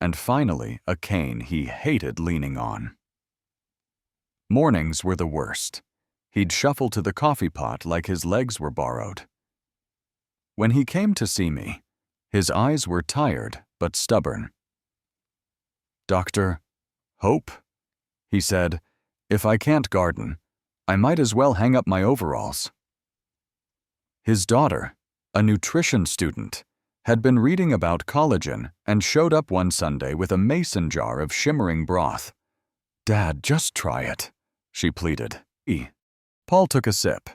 and finally a cane he hated leaning on. Mornings were the worst. He'd shuffle to the coffee pot like his legs were borrowed. When he came to see me, his eyes were tired but stubborn. "Dr. Hope," he said, "if I can't garden, I might as well hang up my overalls." His daughter, a nutrition student, had been reading about collagen and showed up one Sunday with a mason jar of shimmering broth. "Dad, just try it," she pleaded. Paul took a sip,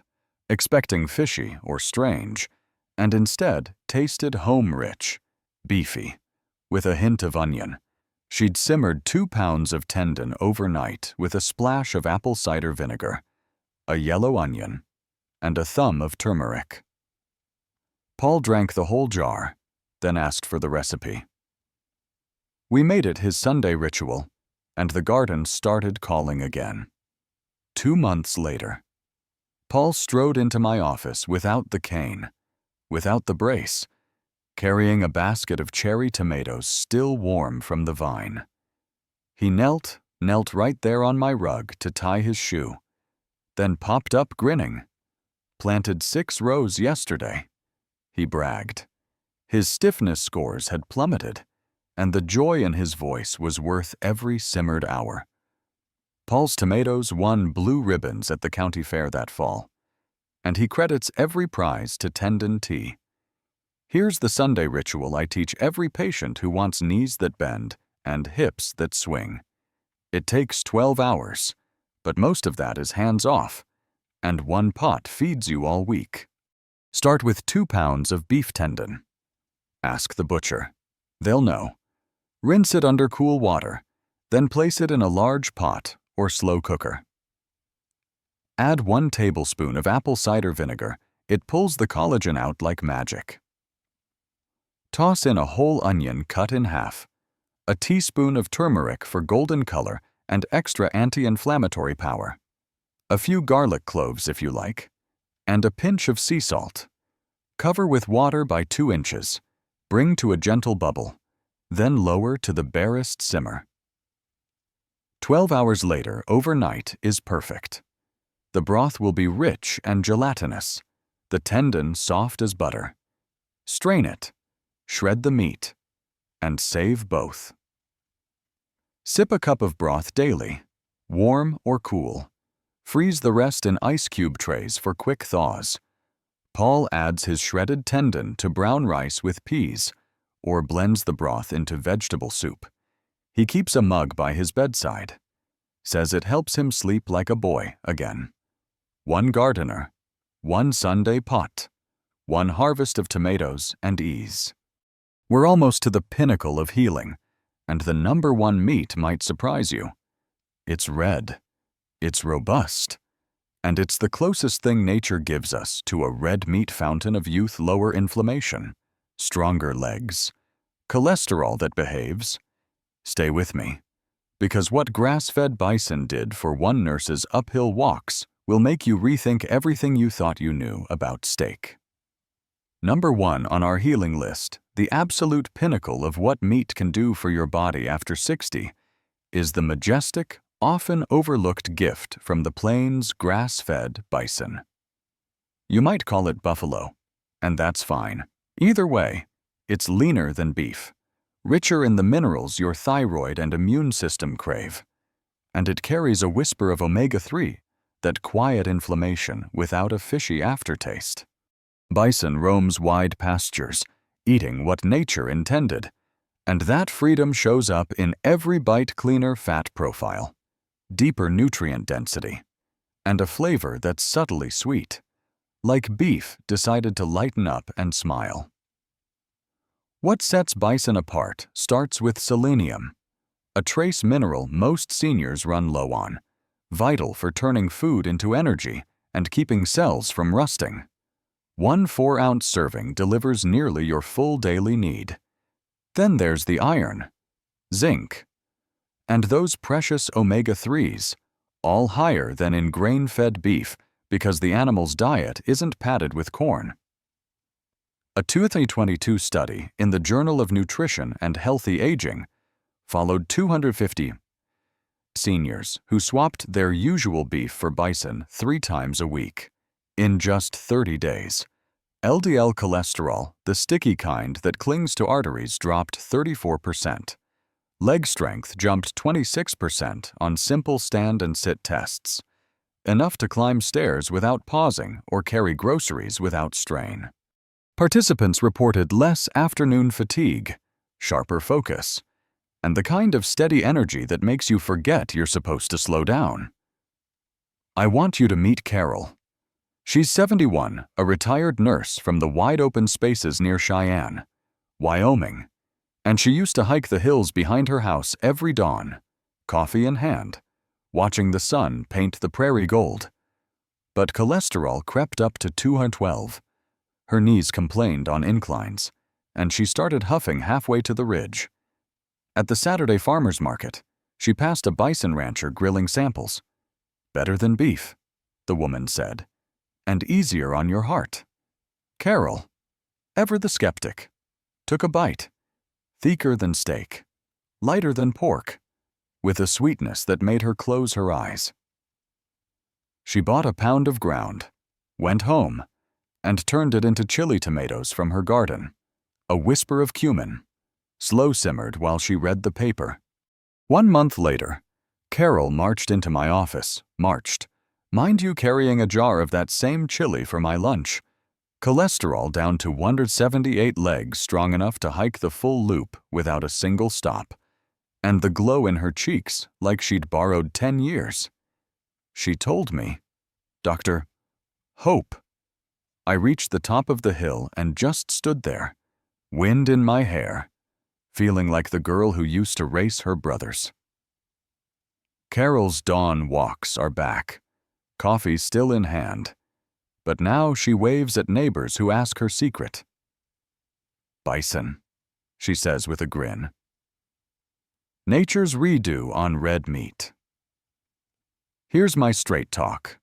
expecting fishy or strange, and instead tasted home-rich, beefy, with a hint of onion. She'd simmered 2 pounds of tendon overnight with a splash of apple cider vinegar, a yellow onion, and a thumb of turmeric. Paul drank the whole jar, then asked for the recipe. We made it his Sunday ritual, and the garden started calling again. 2 months later, Paul strode into my office without the cane, without the brace, carrying a basket of cherry tomatoes still warm from the vine. He knelt right there on my rug to tie his shoe, then popped up grinning. "Planted 6 rows yesterday," he bragged. His stiffness scores had plummeted, and the joy in his voice was worth every simmered hour. Paul's tomatoes won blue ribbons at the county fair that fall, and he credits every prize to tendon tea. Here's the Sunday ritual I teach every patient who wants knees that bend and hips that swing. It takes 12 hours, but most of that is hands-off, and 1 pot feeds you all week. Start with 2 pounds of beef tendon. Ask the butcher. They'll know. Rinse it under cool water, then place it in a large pot or slow cooker. Add 1 tablespoon of apple cider vinegar. It pulls the collagen out like magic. Toss in a whole onion cut in half, a teaspoon of turmeric for golden color and extra anti-inflammatory power, a few garlic cloves if you like, and a pinch of sea salt. Cover with water by 2 inches. Bring to a gentle bubble, then lower to the barest simmer. 12 hours later, overnight, is perfect. The broth will be rich and gelatinous, the tendon soft as butter. Strain it, shred the meat, and save both. Sip a cup of broth daily, warm or cool. Freeze the rest in ice cube trays for quick thaws. Paul adds his shredded tendon to brown rice with peas, or blends the broth into vegetable soup. He keeps a mug by his bedside. Says it helps him sleep like a boy again. 1 gardener, 1 Sunday pot, 1 harvest of tomatoes and ease. We're almost to the pinnacle of healing, and the #1 meat might surprise you. It's red. It's robust. And it's the closest thing nature gives us to a red meat fountain of youth, lower inflammation, stronger legs, cholesterol that behaves. Stay with me, because what grass-fed bison did for one nurse's uphill walks will make you rethink everything you thought you knew about steak. #1 on our healing list, the absolute pinnacle of what meat can do for your body after 60, is the majestic, often overlooked gift from the plains grass-fed bison. You might call it buffalo, and that's fine. Either way, it's leaner than beef, richer in the minerals your thyroid and immune system crave, and it carries a whisper of omega-3 that quiet inflammation without a fishy aftertaste. Bison roams wide pastures, eating what nature intended, and that freedom shows up in every bite cleaner fat profile, deeper nutrient density, and a flavor that's subtly sweet. like beef, decided to lighten up and smile. What sets bison apart starts with selenium, a trace mineral most seniors run low on, vital for turning food into energy and keeping cells from rusting. One 4-ounce serving delivers nearly your full daily need. Then there's the iron, zinc, and those precious omega-3s, all higher than in grain-fed beef because the animal's diet isn't padded with corn. A 2022 study in the Journal of Nutrition and Healthy Aging followed 250 seniors who swapped their usual beef for bison 3 times a week. In just 30 days, LDL cholesterol, the sticky kind that clings to arteries, dropped 34%. Leg strength jumped 26% on simple stand and sit tests, enough to climb stairs without pausing or carry groceries without strain. Participants reported less afternoon fatigue, sharper focus, and the kind of steady energy that makes you forget you're supposed to slow down. I want you to meet Carol. She's 71, a retired nurse from the wide-open spaces near Cheyenne, Wyoming, and she used to hike the hills behind her house every dawn, coffee in hand, watching the sun paint the prairie gold. But cholesterol crept up to 212. Her knees complained on inclines, and she started huffing halfway to the ridge. At the Saturday farmers market, she passed a bison rancher grilling samples. "Better than beef," the woman said, "and easier on your heart." Carol, ever the skeptic, took a bite, thicker than steak, lighter than pork, with a sweetness that made her close her eyes. She bought a pound of ground, went home, and turned it into chili tomatoes from her garden, a whisper of cumin, slow-simmered while she read the paper. 1 month later, Carol marched into my office, mind you, carrying a jar of that same chili for my lunch, cholesterol down to 178 legs strong enough to hike the full loop without a single stop, and the glow in her cheeks like she'd borrowed 10 years. She told me, "Dr. Hope." I reached the top of the hill and just stood there, wind in my hair, feeling like the girl who used to race her brothers. Carol's dawn walks are back, coffee still in hand, but now she waves at neighbors who ask her secret. "Bison," she says with a grin. Nature's redo on red meat. Here's my straight talk.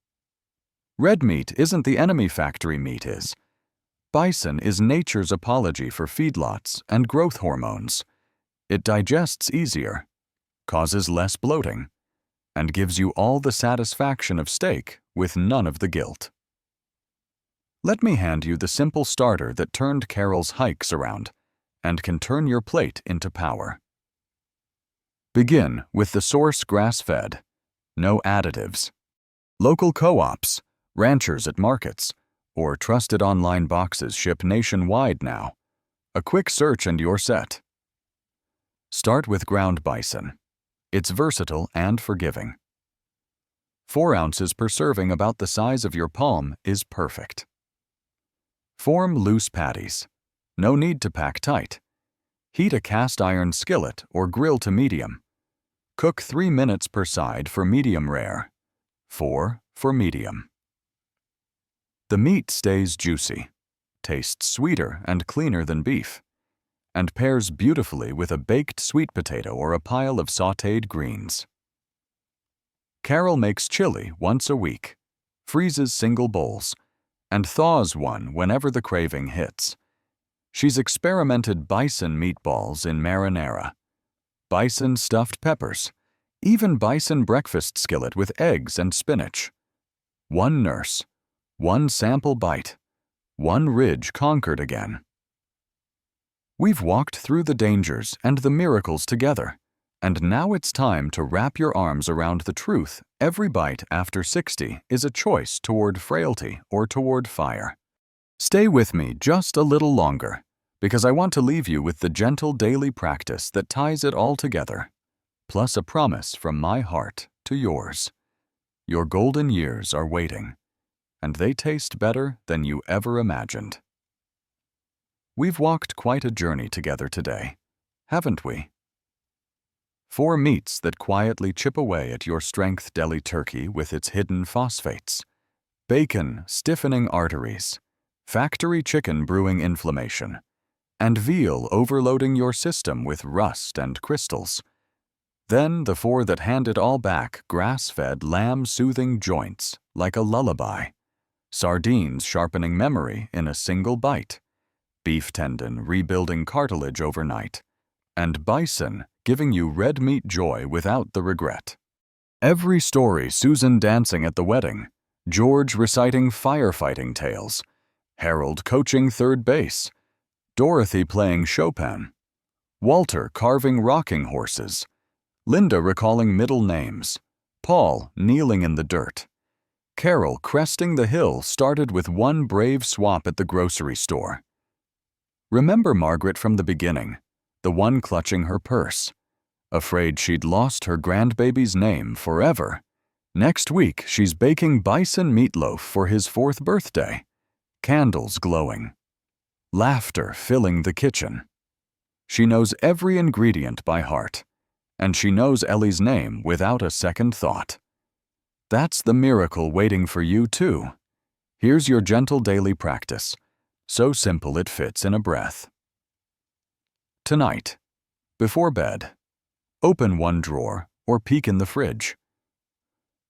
Red meat isn't the enemy factory meat is. Bison is nature's apology for feedlots and growth hormones. It digests easier, causes less bloating, and gives you all the satisfaction of steak with none of the guilt. Let me hand you the simple starter that turned Carol's hikes around and can turn your plate into power. Begin with the source grass-fed, no additives. Local co-ops, ranchers at markets, or trusted online boxes ship nationwide now. A quick search and you're set. Start with ground bison. It's versatile and forgiving. 4 ounces per serving, about the size of your palm, is perfect. Form loose patties. No need to pack tight. Heat a cast iron skillet or grill to medium. Cook 3 minutes per side for medium rare, 4 for medium. The meat stays juicy, tastes sweeter and cleaner than beef, and pairs beautifully with a baked sweet potato or a pile of sautéed greens. Carol makes chili once a week, freezes single bowls, and thaws one whenever the craving hits. She's experimented bison meatballs in marinara, bison stuffed peppers, even bison breakfast skillet with eggs and spinach. One nurse, one sample bite, one ridge conquered again. We've walked through the dangers and the miracles together, and now it's time to wrap your arms around the truth. Every bite after 60 is a choice toward frailty or toward fire. Stay with me just a little longer, because I want to leave you with the gentle daily practice that ties it all together, plus a promise from my heart to yours. Your golden years are waiting. and they taste better than you ever imagined. We've walked quite a journey together today, haven't we? 4 meats that quietly chip away at your strength: deli turkey with its hidden phosphates, bacon stiffening arteries, factory chicken brewing inflammation, and veal overloading your system with rust and crystals. Then the 4 that hand it all back: grass-fed lamb soothing joints like a lullaby, sardines sharpening memory in a single bite, beef tendon rebuilding cartilage overnight, and bison giving you red meat joy without the regret. Every story: Susan dancing at the wedding, George reciting firefighting tales, Harold coaching third base, Dorothy playing Chopin, Walter carving rocking horses, Linda recalling middle names, Paul kneeling in the dirt, Carol cresting the hill started with one brave swap at the grocery store. Remember Margaret from the beginning, the one clutching her purse, afraid she'd lost her grandbaby's name forever. Next week, she's baking bison meatloaf for his 4th birthday, candles glowing, laughter filling the kitchen. She knows every ingredient by heart, and she knows Ellie's name without a second thought. That's the miracle waiting for you, too. Here's your gentle daily practice, so simple it fits in a breath. Tonight, before bed, open one drawer or peek in the fridge.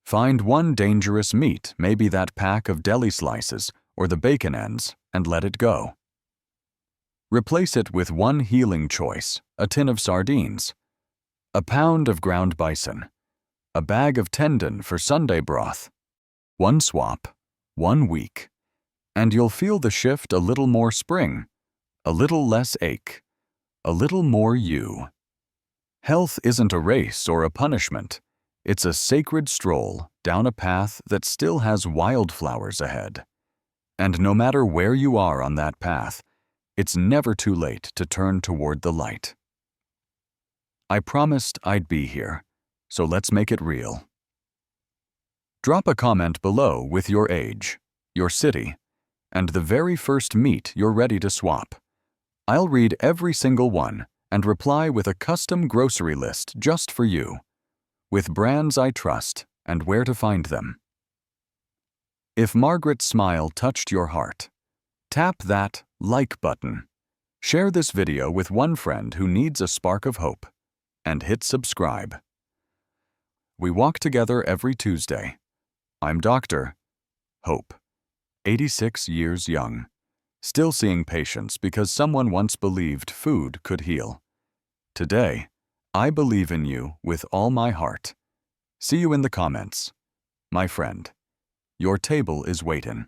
Find one dangerous meat, maybe that pack of deli slices or the bacon ends, and let it go. Replace it with one healing choice: a tin of sardines, a pound of ground bison, a bag of tendon for Sunday broth. One swap, 1 week, and you'll feel the shift: a little more spring, a little less ache, a little more you. Health isn't a race or a punishment. It's a sacred stroll down a path that still has wildflowers ahead. And no matter where you are on that path, it's never too late to turn toward the light. I promised I'd be here, so let's make it real. Drop a comment below with your age, your city, and the very first meat you're ready to swap. I'll read every single one and reply with a custom grocery list just for you, with brands I trust and where to find them. If Margaret's smile touched your heart, tap that like button, share this video with one friend who needs a spark of hope, and hit subscribe. We walk together every Tuesday. I'm Dr. Hope, 86 years young, still seeing patients because someone once believed food could heal. Today, I believe in you with all my heart. See you in the comments. My friend, your table is waiting.